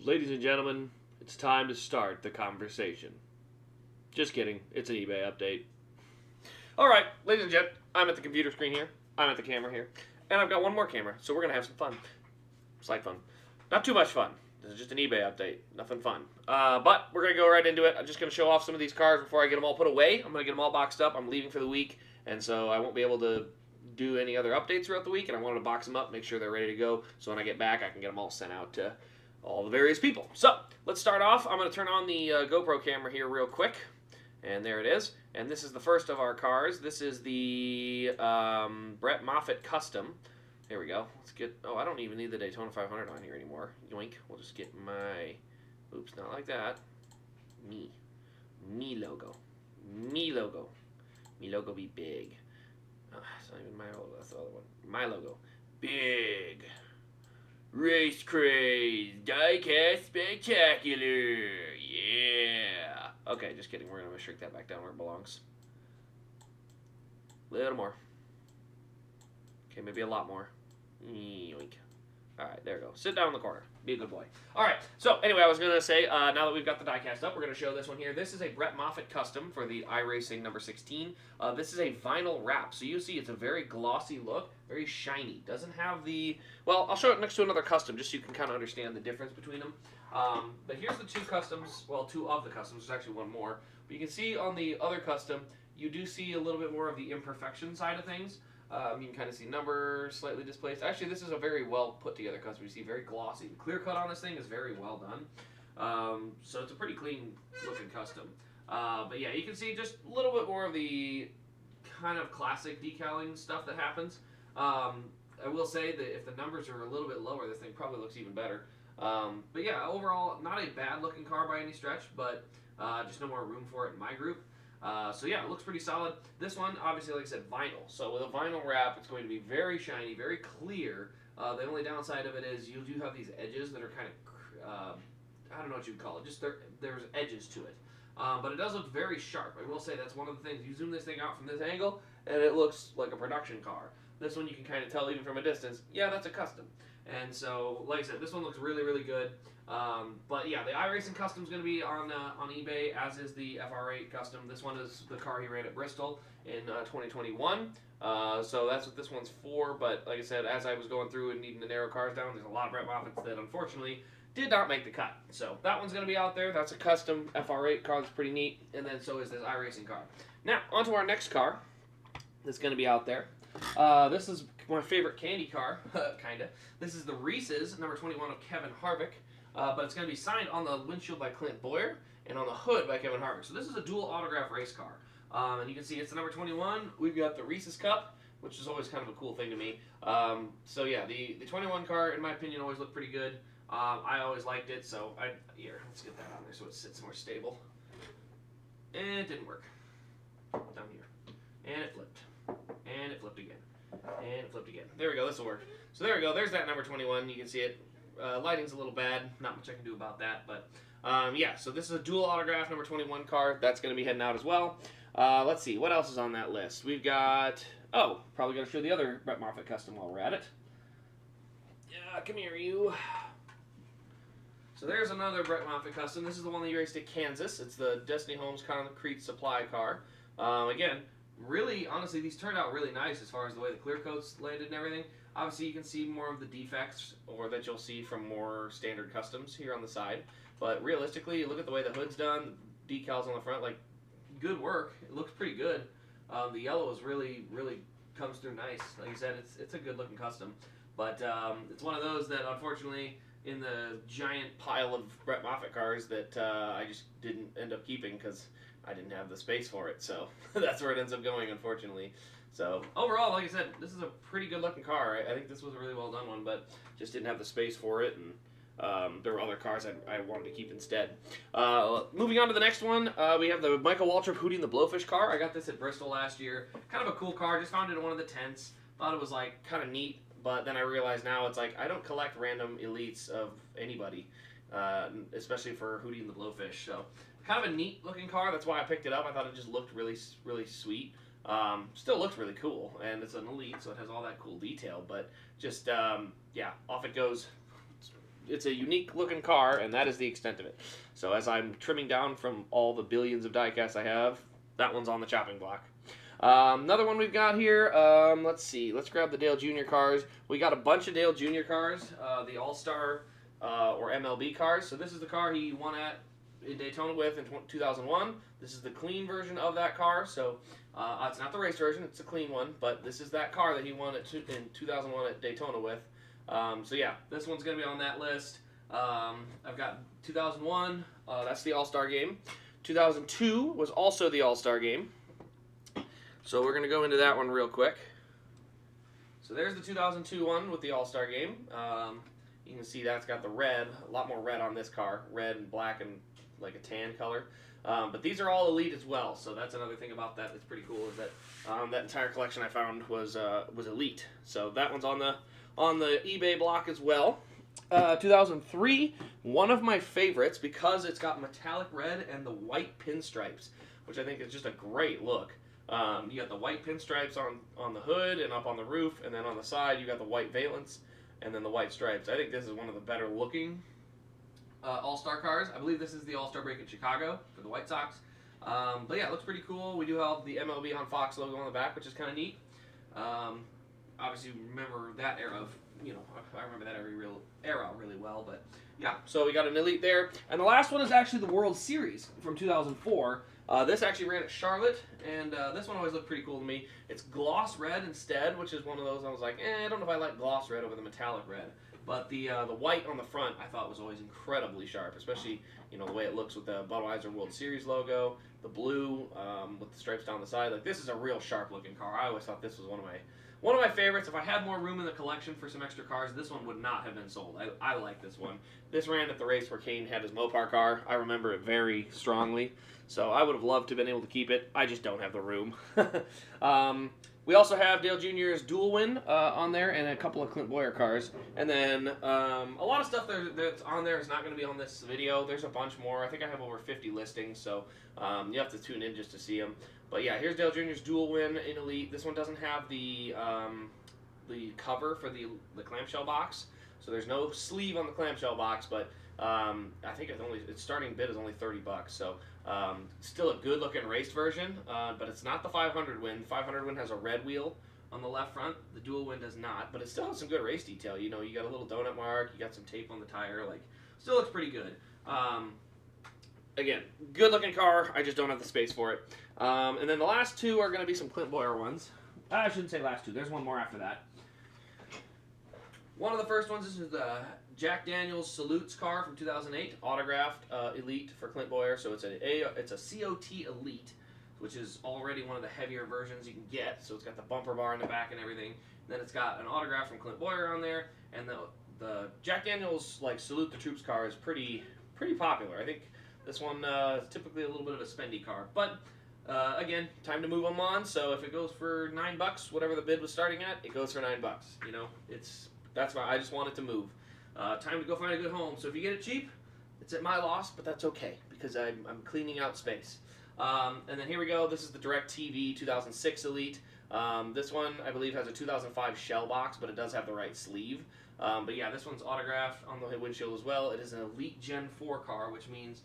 Ladies and gentlemen, it's time to start the conversation. Just kidding, it's an eBay update. Alright, ladies and gentlemen, I'm at the computer screen here, I'm at the camera here, and I've got one more camera, so we're going to have some fun. Slight fun. Not too much fun. This is just an eBay update. Nothing fun. But we're going to go right into it. I'm just going to show off some of these cars before I get them all put away. I'm going to get them all boxed up. I'm leaving for the week, and so I won't be able to do any other updates throughout the week, and I wanted to box them up, make sure they're ready to go, so when I get back, I can get them all sent out to all the various people. So, let's start off. I'm going to turn on the GoPro camera here real quick, and there it is. And this is the first of our cars. This is the Brett Moffitt Custom. Here we go. Let's get, oh, I don't even need the Daytona 500 on here anymore. Yoink. We'll just get my, oops, not like that. Me logo. Me logo be big. It's not even my logo, that's the other one. My logo. Big. Race Craze. Diecast Spectacular. Yeah. Okay, just kidding. We're going to shrink that back down where it belongs. A little more. Okay, maybe a lot more. Yoink. Alright, there we go. Sit down in the corner. Be a good boy. Alright, so anyway, I was going to say, now that we've got the diecast up, we're going to show this one here. This is a Brett Moffitt Custom for the iRacing number 16. This is a vinyl wrap, so you see it's a very glossy look, very shiny. Doesn't have the, well, I'll show it next to another custom just so you can kind of understand the difference between them. But here's the two customs, well, two of the customs. There's actually one more. But you can see on the other custom, you do see a little bit more of the imperfection side of things. You can kind of see number slightly displaced. Actually, this is a very well put together custom. You see very glossy. The clear cut on this thing is very well done. So it's a pretty clean looking custom. But yeah, you can see just a little bit more of the kind of classic decaling stuff that happens. I will say that if the numbers are a little bit lower, this thing probably looks even better. But yeah, overall, not a bad looking car by any stretch, but just no more room for it in my group. So yeah, it looks pretty solid. This one, obviously, like I said, vinyl. So with a vinyl wrap, it's going to be very shiny, very clear. The only downside of it is you do have these edges that are kind of, I don't know what you'd call it. Just there's edges to it. But it does look very sharp. I will say that's one of the things. You zoom this thing out from this angle, and it looks like a production car. This one you can kind of tell even from a distance, yeah, that's a custom. And so, like I said, this one looks really, really good. But yeah, the iRacing Custom is going to be on eBay, as is the FR8 Custom. This one is the car he ran at Bristol in 2021. So that's what this one's for. But like I said, as I was going through and needing to narrow cars down, there's a lot of Brett Moffitts that unfortunately did not make the cut. So that one's going to be out there. That's a custom FR8 car that's pretty neat. And then so is this iRacing car. Now, on to our next car that's going to be out there. This is my favorite candy car, kinda. This is the Reese's number 21 of Kevin Harvick, but it's going to be signed on the windshield by Clint Boyer and on the hood by Kevin Harvick. So this is a dual autograph race car, and you can see it's the number 21. We've got the Reese's Cup, which is always kind of a cool thing to me. So yeah, the 21 car, in my opinion, always looked pretty good. I always liked it, so here, let's get that on there so it sits more stable. And it didn't work. Down here. And it flipped. And it flipped again. And it flipped again. There we go, this will work. So there we go, there's that number 21. You can see it. Lighting's a little bad. Not much I can do about that. But yeah, so this is a dual autograph number 21 car. That's going to be heading out as well. Let's see, what else is on that list? We've got, oh, probably got to show the other Brett Moffitt Custom while we're at it. Yeah, come here, you. So there's another Brett Moffitt Custom. This is the one that you raced at Kansas. It's the Destiny Homes Concrete Supply car. Again, really, honestly, these turned out really nice as far as the way the clear coats landed and everything. Obviously, you can see more of the defects, or that you'll see from more standard customs here on the side. But realistically, look at the way the hood's done, decals on the front, like, good work. It looks pretty good. The yellow is really, really comes through nice. Like I said, it's a good-looking custom. But it's one of those that, unfortunately, in the giant pile of Brett Moffitt cars that I just didn't end up keeping because I didn't have the space for it. So that's where it ends up going, unfortunately. So overall, like I said, this is a pretty good looking car. I think this was a really well done one, but just didn't have the space for it, and there were other cars I wanted to keep instead. Moving on to the next one, we have the Michael Waltrip Hootie and the Blowfish car. I got this at Bristol last year. Kind of a cool car. Just found it in one of the tents. Thought it was like kind of neat, but then I realized now it's like I don't collect random elites of anybody, especially for Hootie and the Blowfish. So kind of a neat looking car. That's why I picked it up. I thought it just looked really, really sweet. Still looks really cool, and it's an elite, so it has all that cool detail, but just, yeah, off it goes. It's it's a unique looking car, and that is the extent of it. So as I'm trimming down from all the billions of diecasts I have, that one's on the chopping block. Another one we've got here, let's see, let's grab the Dale Jr. cars. We got a bunch of Dale Jr. cars, the All-Star or MLB cars. So this is the car he won at in Daytona with in 2001. This is the clean version of that car, so it's not the race version, it's a clean one, but this is that car that he won in 2001 at Daytona with. So yeah, this one's going to be on that list. I've got 2001, that's the All-Star game. 2002 was also the All-Star game. So we're going to go into that one real quick. So there's the 2002 one with the All-Star game. You can see that's got the red, a lot more red on this car. Red and black and like a tan color. But these are all Elite as well, so that's another thing about that that's pretty cool, is that that entire collection I found was Elite. So that one's on the eBay block as well. 2003, one of my favorites because it's got metallic red and the white pinstripes, which I think is just a great look. You got the white pinstripes on the hood and up on the roof, and then on the side you got the white valence and then the white stripes. I think this is one of the better looking All-Star cars. I believe this is the All-Star break in Chicago for the White Sox. But yeah, it looks pretty cool. We do have the MLB on Fox logo on the back, which is kind of neat. Obviously, remember that era of, I remember that era really well, but yeah. So we got an Elite there. And the last one is actually the World Series from 2004. This actually ran at Charlotte, and this one always looked pretty cool to me. It's gloss red instead, which is one of those I was like, I don't know if I like gloss red over the metallic red. But the white on the front I thought was always incredibly sharp, especially the way it looks with the Budweiser World Series logo, the blue with the stripes down the side. Like, this is a real sharp looking car. I always thought this was one of my favorites. If I had more room in the collection for some extra cars, this one would not have been sold. I like this one. This ran at the race where Kane had his Mopar car. I remember it very strongly. So I would have loved to have been able to keep it. I just don't have the room. We also have Dale Jr.'s dual win on there and a couple of Clint Boyer cars. And then a lot of stuff that's on there is not going to be on this video. There's a bunch more. I think I have over 50 listings, so you have to tune in just to see them. But yeah, here's Dale Jr.'s dual win in Elite. This one doesn't have the cover for the clamshell box. So there's no sleeve on the clamshell box, but I think its starting bid is only $30. So still a good looking raced version, but it's not the 500 win. The 500 win has a red wheel on the left front. The dual win does not, but it still has some good race detail. You got a little donut mark, you got some tape on the tire, still looks pretty good. Again, good looking car, I just don't have the space for it. And then the last two are going to be some Clint Boyer ones. I shouldn't say last two, there's one more after that. One of the first ones is the Jack Daniels Salutes car from 2008, autographed Elite for Clint Boyer. So it's a COT Elite, which is already one of the heavier versions you can get. So it's got the bumper bar in the back and everything. And then it's got an autograph from Clint Boyer on there. And the Jack Daniels Salute the Troops car is pretty popular. I think this one is typically a little bit of a spendy car, but again, time to move them on. So if it goes for $9, whatever the bid was starting at, it goes for $9. That's why I just want it to move. Time to go find a good home. So if you get it cheap, it's at my loss, but that's okay because I'm cleaning out space. And then here we go. This is the DirecTV 2006 Elite. This one I believe has a 2005 shell box, but it does have the right sleeve. But yeah, this one's autographed on the windshield as well. It is an Elite Gen 4 car, which means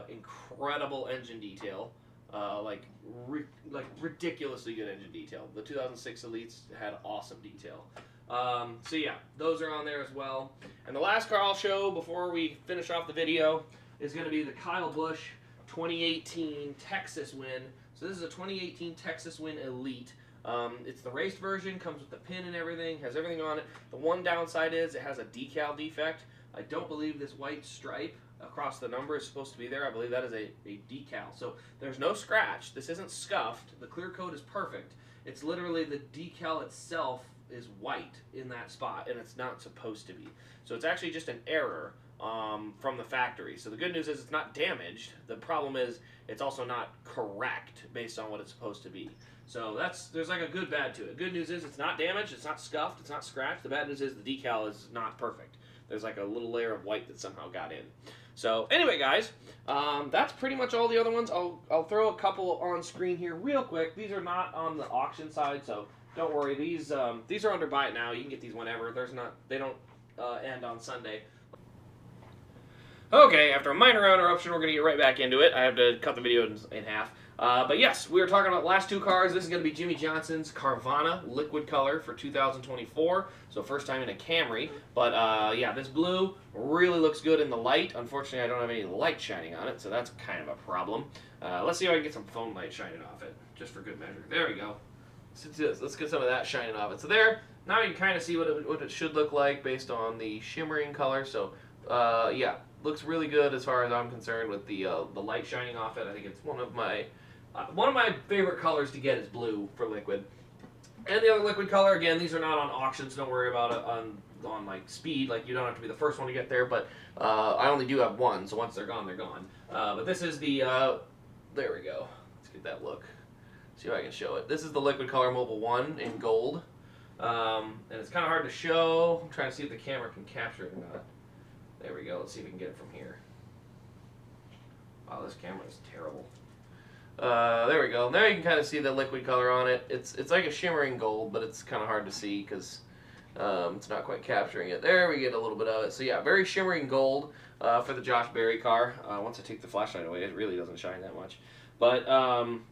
incredible engine detail. Ridiculously good engine detail. The 2006 Elites had awesome detail. So yeah, those are on there as well. And the last car I'll show before we finish off the video is going to be the Kyle Busch 2018 Texas Win. So this is a 2018 Texas Win Elite. It's the raced version, comes with the pin and everything, has everything on it. The one downside is it has a decal defect. I don't believe this white stripe across the number is supposed to be there. I believe that is a decal. So there's no scratch. This isn't scuffed. The clear coat is perfect. It's literally the decal itself is white in that spot, and it's not supposed to be. So it's actually just an error from the factory. So the good news is it's not damaged. The problem is it's also not correct based on what it's supposed to be. So there's like a good bad to it. Good news is it's not damaged, it's not scuffed, it's not scratched. The bad news is the decal is not perfect. There's like a little layer of white that somehow got in. So anyway, guys, that's pretty much all the other ones. I'll throw a couple on screen here real quick. These are not on the auction side, so don't worry. These are under buy it now. You can get these whenever. They don't end on Sunday. Okay, after a minor interruption, we're going to get right back into it. I have to cut the video in half. But yes, we were talking about the last two cars. This is going to be Jimmy Johnson's Carvana liquid color for 2024. So first time in a Camry. But yeah, this blue really looks good in the light. Unfortunately, I don't have any light shining on it, so that's kind of a problem. Let's see if I can get some phone light shining off it, just for good measure. There we go. Let's get some of that shining off it. So there, now you can kind of see what it should look like based on the shimmering color. So yeah, looks really good as far as I'm concerned with the light shining off it. I think it's one of my favorite colors to get is blue for liquid. And the other liquid color, again, these are not on auctions. Don't worry about it on like speed. Like you don't have to be the first one to get there. But I only do have one, so once they're gone, they're gone. But this is the there we go. Let's get that look. See if I can show it. This is the liquid color Mobile 1 in gold. And it's kind of hard to show. I'm trying to see if the camera can capture it or not. There we go. Let's see if we can get it from here. Wow, this camera is terrible. There we go. Now you can kind of see the liquid color on it. It's like a shimmering gold, but it's kind of hard to see because it's not quite capturing it. There we get a little bit of it. So yeah, very shimmering gold for the Josh Berry car. Once I take the flashlight away, it really doesn't shine that much. But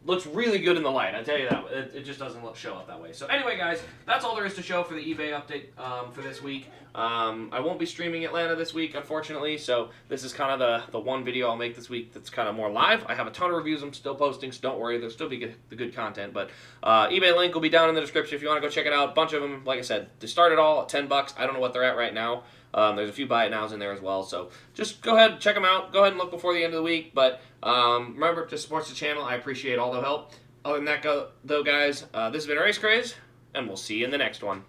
looks really good in the light, I tell you that. It just doesn't show up that way. So anyway, guys, that's all there is to show for the eBay update for this week. I won't be streaming Atlanta this week, unfortunately, so this is kind of the one video I'll make this week that's kind of more live. I have a ton of reviews I'm still posting, so don't worry, there'll still be the good content. But eBay link will be down in the description if you want to go check it out. A bunch of them, like I said, they start it all at $10. I don't know what they're at right now. There's a few buy it nows in there as well, so just go ahead, check them out. Go ahead and look before the end of the week, but remember to support the channel. I appreciate all the help. Other than that, though, guys, this has been Race Craze, and we'll see you in the next one.